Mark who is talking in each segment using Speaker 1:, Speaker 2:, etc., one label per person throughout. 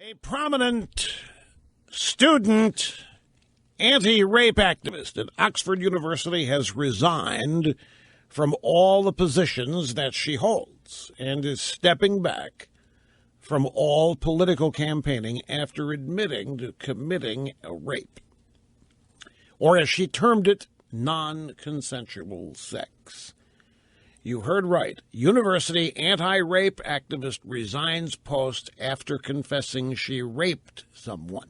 Speaker 1: A prominent student anti-rape activist at Oxford University has resigned from all the positions that she holds and is stepping back from all political campaigning after admitting to committing a rape, or as she termed it, non-consensual sex. You heard right. University anti-rape activist resigns post after confessing she raped someone.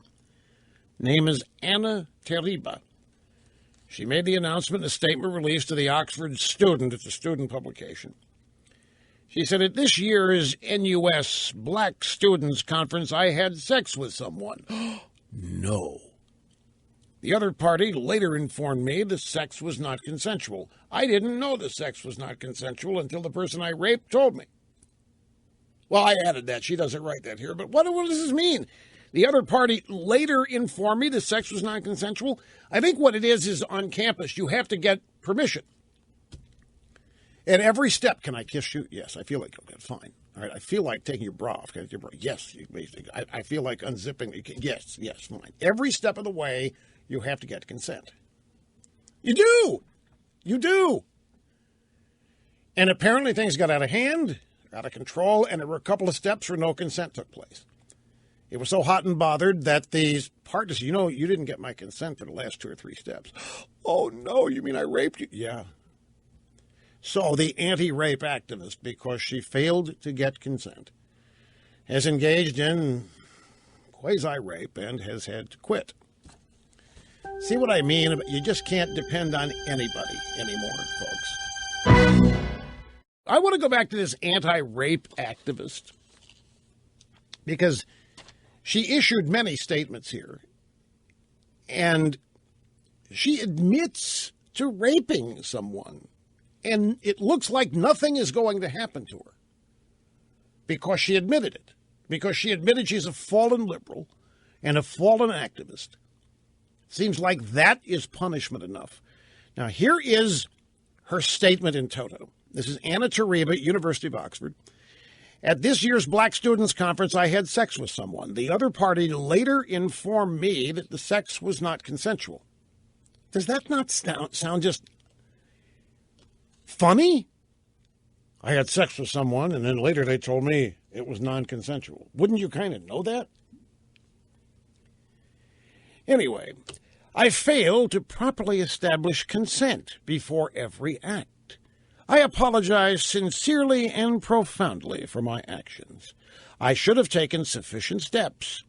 Speaker 1: Name is Anna Teriba. She made the announcement in a statement released to the Oxford Student. It's a student publication. She said, at this year's NUS Black Students Conference, I had sex with someone. No. The other party later informed me the sex was not consensual. I didn't know the sex was not consensual until the person I raped told me. Well, I added that. She doesn't write that here. But what does this mean? The other party later informed me the sex was not consensual. I think what it is on campus, you have to get permission. At every step, can I kiss you? Yes, I feel like, okay, fine. All right, I feel like taking your bra off. Yes, I feel like unzipping. Yes, fine. Every step of the way, you have to get consent. You do. You do. And apparently things got out of hand, out of control, and there were a couple of steps where no consent took place. It was so hot and bothered that these partners, you didn't get my consent for the last 2 or 3 steps. Oh, no, you mean I raped you? Yeah. So the anti-rape activist, because she failed to get consent, has engaged in quasi-rape and has had to quit. See what I mean? You just can't depend on anybody anymore, folks. I want to go back to this anti-rape activist because she issued many statements here, and she admits to raping someone, and it looks like nothing is going to happen to her because she admitted it, because she admitted she's a fallen liberal and a fallen activist. Seems like that is punishment enough. Now, here is her statement in toto. This is Anna Teriba, University of Oxford. At this year's Black Students Conference, I had sex with someone. The other party later informed me that the sex was not consensual. Does that not sound just funny? I had sex with someone, and then later they told me it was non-consensual. Wouldn't you kind of know that? Anyway, I failed to properly establish consent before every act. I apologize sincerely and profoundly for my actions. I should have taken sufficient steps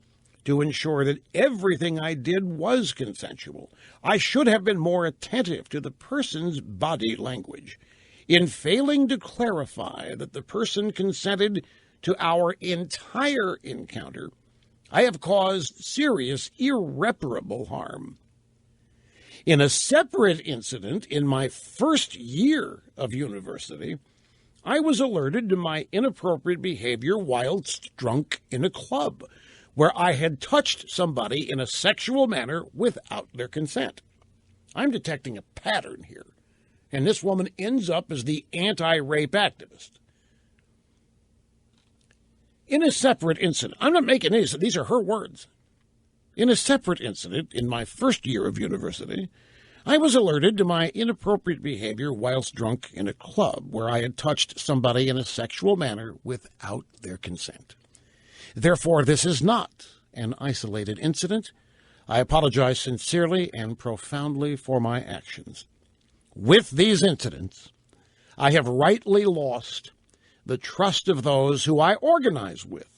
Speaker 1: to ensure that everything I did was consensual. I should have been more attentive to the person's body language. In failing to clarify that the person consented to our entire encounter, I have caused serious, irreparable harm. In a separate incident in my first year of university, I was alerted to my inappropriate behavior whilst drunk in a club, where I had touched somebody in a sexual manner without their consent. I'm detecting a pattern here, and this woman ends up as the anti-rape activist. In a separate incident, I'm not making these are her words. In a separate incident in my first year of university, I was alerted to my inappropriate behavior whilst drunk in a club where I had touched somebody in a sexual manner without their consent. Therefore, this is not an isolated incident. I apologize sincerely and profoundly for my actions. With these incidents, I have rightly lost the trust of those who I organize with,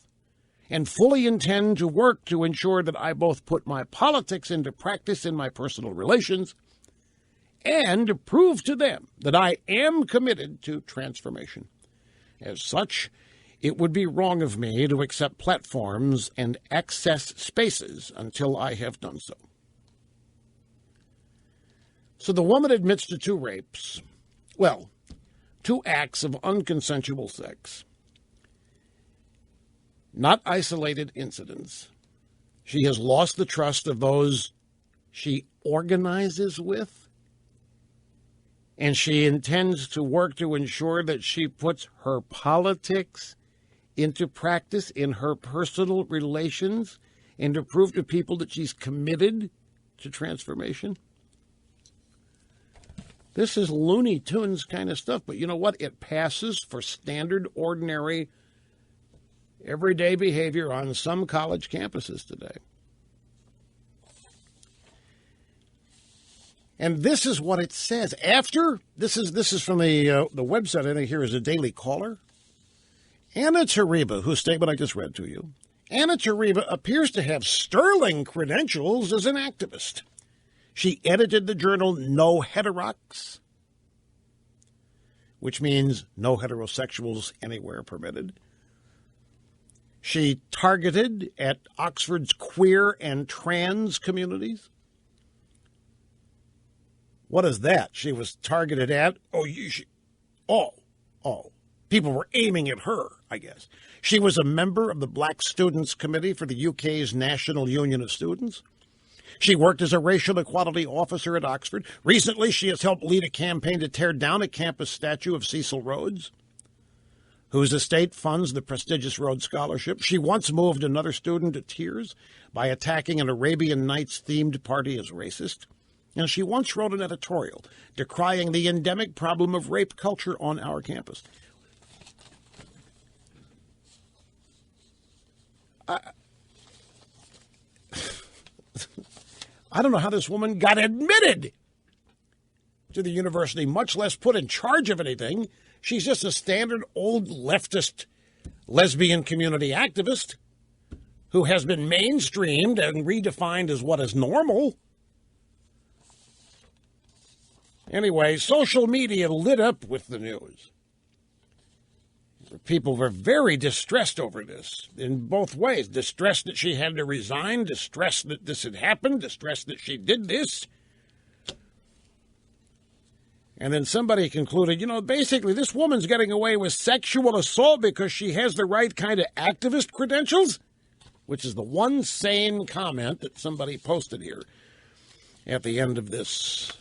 Speaker 1: and fully intend to work to ensure that I both put my politics into practice in my personal relations and prove to them that I am committed to transformation. As such, it would be wrong of me to accept platforms and access spaces until I have done so. So the woman admits to 2 rapes, 2 acts of unconsensual sex. Not isolated incidents. She has lost the trust of those she organizes with, and she intends to work to ensure that she puts her politics into practice in her personal relations and to prove to people that she's committed to transformation? This is Looney Tunes kind of stuff, but you know what? It passes for standard, ordinary, everyday behavior on some college campuses today. And this is what it says. After, this is from the website, I think here is a Daily Caller. Anna Tariba, whose statement I just read to you, Anna Tariba appears to have sterling credentials as an activist. She edited the journal No Heterox, which means no heterosexuals anywhere permitted. She targeted at Oxford's queer and trans communities. What is that? She was targeted at? People were aiming at her, I guess. She was a member of the Black Students Committee for the UK's National Union of Students. She worked as a racial equality officer at Oxford. Recently, she has helped lead a campaign to tear down a campus statue of Cecil Rhodes, whose estate funds the prestigious Rhodes Scholarship. She once moved another student to tears by attacking an Arabian Nights-themed party as racist. And she once wrote an editorial decrying the endemic problem of rape culture on our campus. I don't know how this woman got admitted to the university, much less put in charge of anything. She's just a standard old leftist lesbian community activist who has been mainstreamed and redefined as what is normal. Anyway, social media lit up with the news. People were very distressed over this in both ways. Distressed that she had to resign, distressed that this had happened, distressed that she did this. And then somebody concluded, basically this woman's getting away with sexual assault because she has the right kind of activist credentials, which is the one sane comment that somebody posted here at the end of this